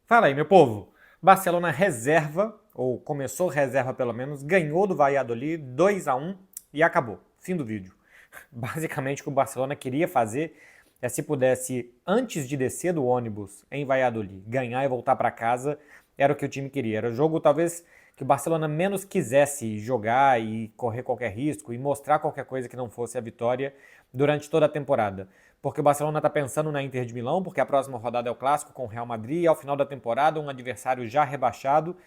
Fala aí, meu povo. Barcelona reserva, ou começou reserva pelo menos, ganhou do Valladolid 2-1 e acabou. Fim do vídeo. Basicamente o que o Barcelona queria fazer é, se pudesse, antes de descer do ônibus em Valladolid, ganhar e voltar para casa, era o que o time queria. Era o jogo talvez que o Barcelona menos quisesse jogar e correr qualquer risco e mostrar qualquer coisa que não fosse a vitória durante toda a temporada. Porque o Barcelona está pensando na Inter de Milão, porque a próxima rodada é o Clássico com o Real Madrid, e ao final da temporada um adversário já rebaixado,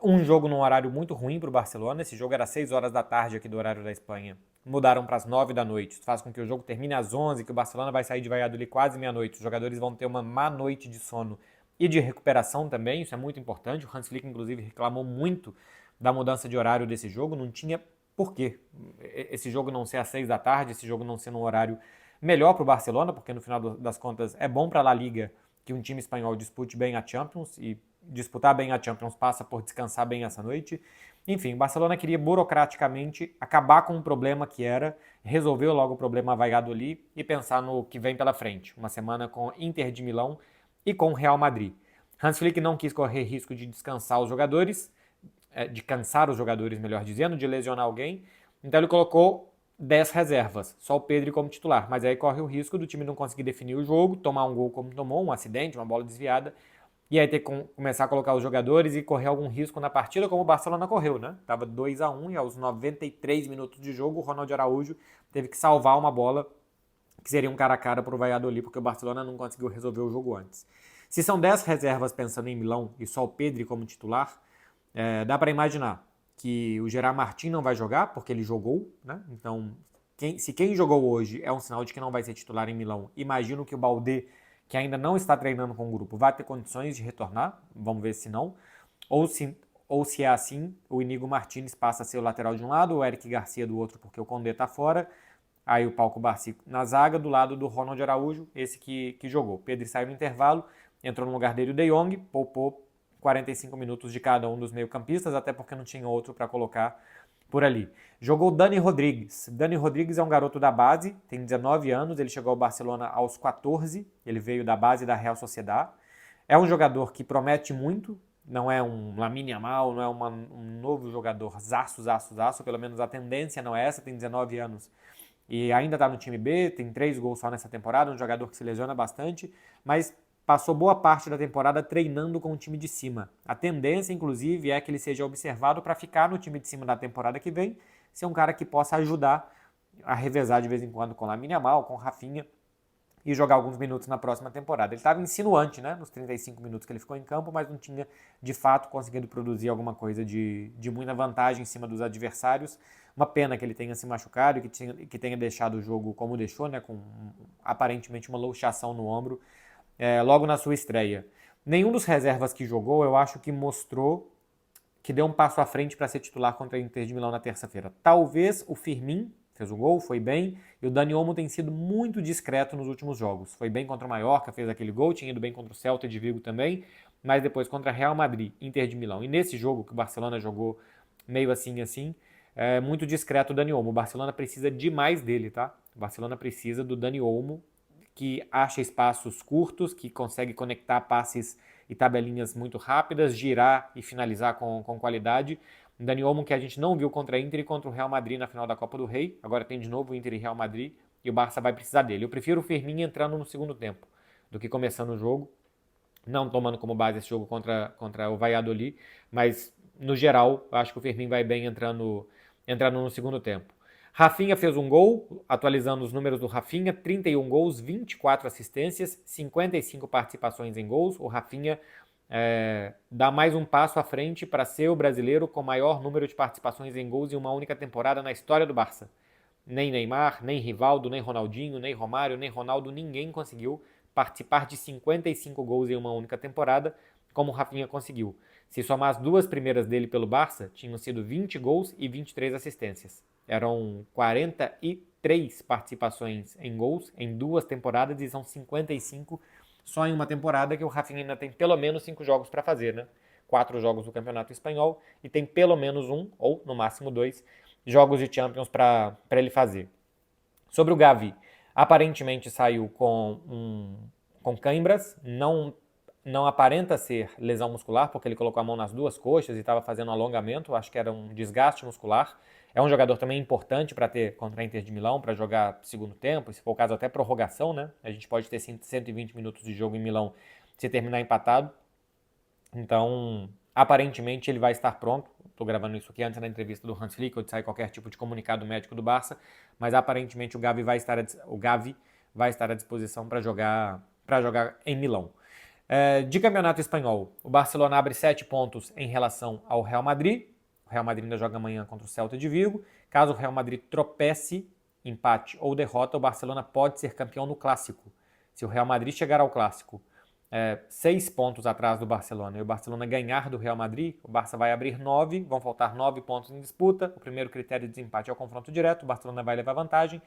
um jogo num horário muito ruim para o Barcelona. Esse jogo era às 6 horas da tarde aqui do horário da Espanha. Mudaram para as 9 da noite. Isso faz com que o jogo termine às 11, que o Barcelona vai sair de Valladolid quase meia-noite. Os jogadores vão ter uma má noite de sono e de recuperação também. Isso é muito importante. O Hans Flick, inclusive, reclamou muito da mudança de horário desse jogo. Não tinha porquê esse jogo não ser às 6 da tarde, esse jogo não ser num horário melhor para o Barcelona, porque no final das contas é bom para a La Liga que um time espanhol dispute bem a Champions, e disputar bem a Champions passa por descansar bem essa noite. Enfim, o Barcelona queria burocraticamente acabar com o problema que era, resolveu logo o problema Valladolid e pensar no que vem pela frente. Uma semana com Inter de Milão e com Real Madrid. Hans Flick não quis correr risco de descansar os jogadores, de cansar os jogadores, melhor dizendo, de lesionar alguém. Então ele colocou 10 reservas, só o Pedri como titular. Mas aí corre o risco do time não conseguir definir o jogo, tomar um gol como tomou, um acidente, uma bola desviada, e aí ter que começar a colocar os jogadores e correr algum risco na partida, como o Barcelona correu, né? Tava 2-1 e aos 93 minutos de jogo, o Ronald Araújo teve que salvar uma bola que seria um cara a cara para o Valladolid, porque o Barcelona não conseguiu resolver o jogo antes. Se são 10 reservas pensando em Milão e só o Pedri como titular, dá para imaginar que o Gerard Martin não vai jogar, porque ele jogou, né? Então, se quem jogou hoje é um sinal de que não vai ser titular em Milão, imagino que o Baldé, que ainda não está treinando com o grupo, vai ter condições de retornar, vamos ver se não, ou se, ou se é assim, o Inigo Martínez passa a ser o lateral de um lado, o Eric Garcia do outro, porque o Condé está fora, aí o Paulo Barsi na zaga, do lado do Ronald Araújo, esse que jogou. Pedro saiu no intervalo, entrou no lugar dele o De Jong, poupou 45 minutos de cada um dos meio-campistas, até porque não tinha outro para colocar por ali. Jogou Dani Rodrigues. Dani Rodrigues é um garoto da base, tem 19 anos, ele chegou ao Barcelona aos 14, ele veio da base da Real Sociedad. É um jogador que promete muito, não é um Lamine Yamal, não é um novo jogador zaço, pelo menos a tendência não é essa, tem 19 anos e ainda está no time B, tem 3 gols só nessa temporada, um jogador que se lesiona bastante, mas passou boa parte da temporada treinando com o time de cima. A tendência, inclusive, é que ele seja observado para ficar no time de cima da temporada que vem, ser um cara que possa ajudar a revezar de vez em quando com Lamine Yamal, com Rafinha, e jogar alguns minutos na próxima temporada. Ele estava insinuante, né, nos 35 minutos que ele ficou em campo, mas não tinha, de fato, conseguido produzir alguma coisa de muita vantagem em cima dos adversários. Uma pena que ele tenha se machucado e que tenha deixado o jogo como deixou, né, com aparentemente uma luxação no ombro, logo na sua estreia. Nenhum dos reservas que jogou, eu acho que mostrou que deu um passo à frente para ser titular contra a Inter de Milão na terça-feira. Talvez o Firmin fez o gol, foi bem, e o Dani Olmo tem sido muito discreto nos últimos jogos. Foi bem contra o Mallorca, fez aquele gol, tinha ido bem contra o Celta de Vigo também, mas depois contra Real Madrid, Inter de Milão. E nesse jogo que o Barcelona jogou meio assim, é muito discreto o Dani Olmo. O Barcelona precisa demais dele, tá? O Barcelona precisa do Dani Olmo, que acha espaços curtos, que consegue conectar passes e tabelinhas muito rápidas, girar e finalizar com qualidade. Dani Olmo, que a gente não viu contra a Inter e contra o Real Madrid na final da Copa do Rei, agora tem de novo o Inter e Real Madrid, e o Barça vai precisar dele. Eu prefiro o Firmino entrando no segundo tempo do que começando o jogo, não tomando como base esse jogo contra o Valladolid, mas no geral, acho que o Firmino vai bem entrando no segundo tempo. Rafinha fez um gol, atualizando os números do Rafinha, 31 gols, 24 assistências, 55 participações em gols. O Rafinha dá mais um passo à frente para ser o brasileiro com maior número de participações em gols em uma única temporada na história do Barça. Nem Neymar, nem Rivaldo, nem Ronaldinho, nem Romário, nem Ronaldo, ninguém conseguiu participar de 55 gols em uma única temporada, como o Rafinha conseguiu. Se somar as duas primeiras dele pelo Barça, tinham sido 20 gols e 23 assistências. Eram 43 participações em gols em duas temporadas e são 55 só em uma temporada, que o Rafinha ainda tem pelo menos 5 jogos para fazer, né? 4 jogos do Campeonato Espanhol e tem pelo menos um, ou no máximo 2, jogos de Champions para ele fazer. Sobre o Gavi, aparentemente saiu com cãibras, não aparenta ser lesão muscular, porque ele colocou a mão nas duas coxas e estava fazendo um alongamento, acho que era um desgaste muscular. É um jogador também importante para ter contra a Inter de Milão, para jogar segundo tempo, se for o caso até prorrogação, né? A gente pode ter 120 minutos de jogo em Milão se terminar empatado. Então, aparentemente ele vai estar pronto. Estou gravando isso aqui antes da entrevista do Hans Flick, ou de sair qualquer tipo de comunicado médico do Barça, mas aparentemente o Gavi vai estar à disposição para jogar em Milão. De campeonato espanhol, o Barcelona abre 7 pontos em relação ao Real Madrid. O Real Madrid ainda joga amanhã contra o Celta de Vigo. Caso o Real Madrid tropece, empate ou derrota, o Barcelona pode ser campeão no Clássico. Se o Real Madrid chegar ao Clássico 6 pontos atrás do Barcelona e o Barcelona ganhar do Real Madrid, o Barça vai abrir 9, vão faltar 9 pontos em disputa. O primeiro critério de desempate é o confronto direto, o Barcelona vai levar vantagem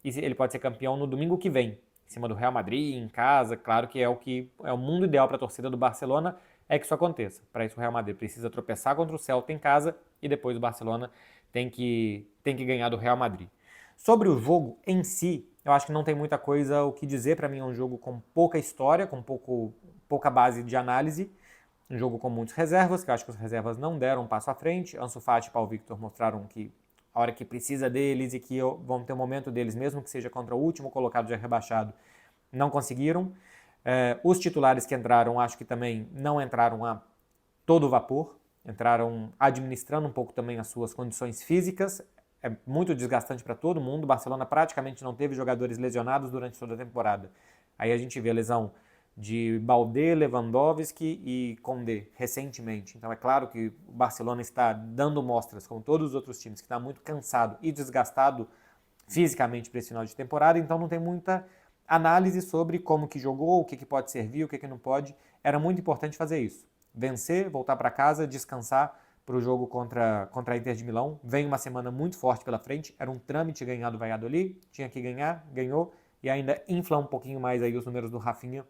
e ele pode ser campeão no domingo que vem, em cima do Real Madrid, em casa. Claro que é o mundo ideal para a torcida do Barcelona, é que isso aconteça. Para isso o Real Madrid precisa tropeçar contra o Celta em casa e depois o Barcelona tem que ganhar do Real Madrid. Sobre o jogo em si, eu acho que não tem muita coisa o que dizer. Para mim é um jogo com pouca história, com pouca base de análise. Um jogo com muitas reservas, que eu acho que as reservas não deram um passo à frente. Ansu Fati e Paulo Victor mostraram que a hora que precisa deles e que vão ter um momento deles, mesmo que seja contra o último colocado já rebaixado, não conseguiram. Os titulares que entraram, acho que também não entraram a todo vapor. Entraram administrando um pouco também as suas condições físicas. É muito desgastante para todo mundo. O Barcelona praticamente não teve jogadores lesionados durante toda a temporada. Aí a gente vê a lesão de Baldé, Lewandowski e Koundé recentemente. Então é claro que o Barcelona está dando mostras, como todos os outros times, que está muito cansado e desgastado fisicamente para esse final de temporada. Então não tem muita análise sobre como que jogou, o que pode servir, o que não pode. Era muito importante fazer isso. Vencer, voltar para casa, descansar para o jogo contra a Inter de Milão. Vem uma semana muito forte pela frente, era um trâmite ganhar do Valladolid, tinha que ganhar, ganhou, e ainda infla um pouquinho mais aí os números do Rafinha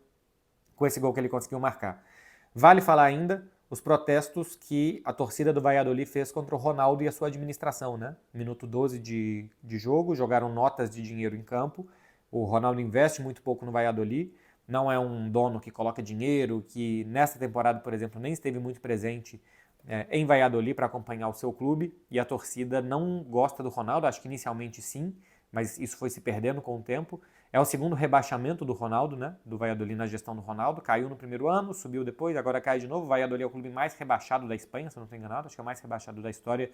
com esse gol que ele conseguiu marcar. Vale falar ainda os protestos que a torcida do Valladolid fez contra o Ronaldo e a sua administração, né? Minuto 12 de jogo, jogaram notas de dinheiro em campo. O Ronaldo investe muito pouco no Valladolid, não é um dono que coloca dinheiro, que nessa temporada, por exemplo, nem esteve muito presente em Valladolid para acompanhar o seu clube, e a torcida não gosta do Ronaldo, acho que inicialmente sim, mas isso foi se perdendo com o tempo. É o segundo rebaixamento do Ronaldo, né? Do Valladolid na gestão do Ronaldo. Caiu no primeiro ano, subiu depois, agora cai de novo. O Valladolid é o clube mais rebaixado da Espanha, se eu não estou enganado. Acho que é o mais rebaixado da história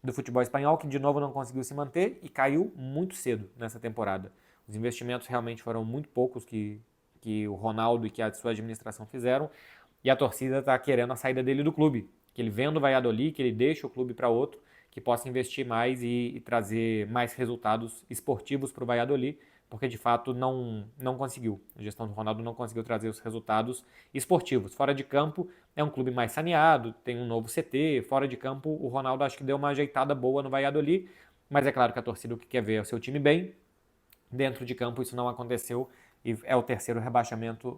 do futebol espanhol, que de novo não conseguiu se manter e caiu muito cedo nessa temporada. Os investimentos realmente foram muito poucos que o Ronaldo e que a sua administração fizeram, e a torcida está querendo a saída dele do clube. Que ele venda o Valladolid, que ele deixe o clube para outro, que possa investir mais e trazer mais resultados esportivos para o Valladolid, porque de fato não conseguiu. A gestão do Ronaldo não conseguiu trazer os resultados esportivos. Fora de campo é um clube mais saneado, tem um novo CT. Fora de campo o Ronaldo acho que deu uma ajeitada boa no Valladolid, mas é claro que a torcida o que quer ver é o seu time bem. Dentro de campo isso não aconteceu e é o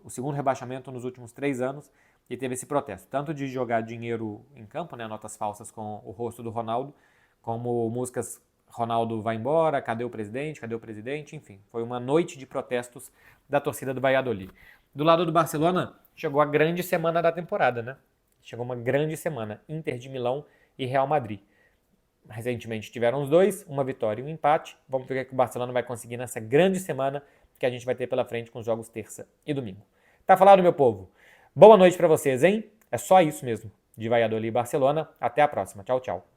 segundo rebaixamento nos últimos 3 anos, e teve esse protesto, tanto de jogar dinheiro em campo, né, notas falsas com o rosto do Ronaldo, como músicas Ronaldo vai embora, cadê o presidente, enfim, foi uma noite de protestos da torcida do Valladolid. Do lado do Barcelona, chegou a grande semana da temporada, né? Chegou uma grande semana, Inter de Milão e Real Madrid. Recentemente tiveram os dois, uma vitória e um empate. Vamos ver o que o Barcelona vai conseguir nessa grande semana que a gente vai ter pela frente com os jogos terça e domingo. Tá falado, meu povo? Boa noite para vocês, hein? É só isso mesmo, de Valladolid e Barcelona. Até a próxima. Tchau, tchau.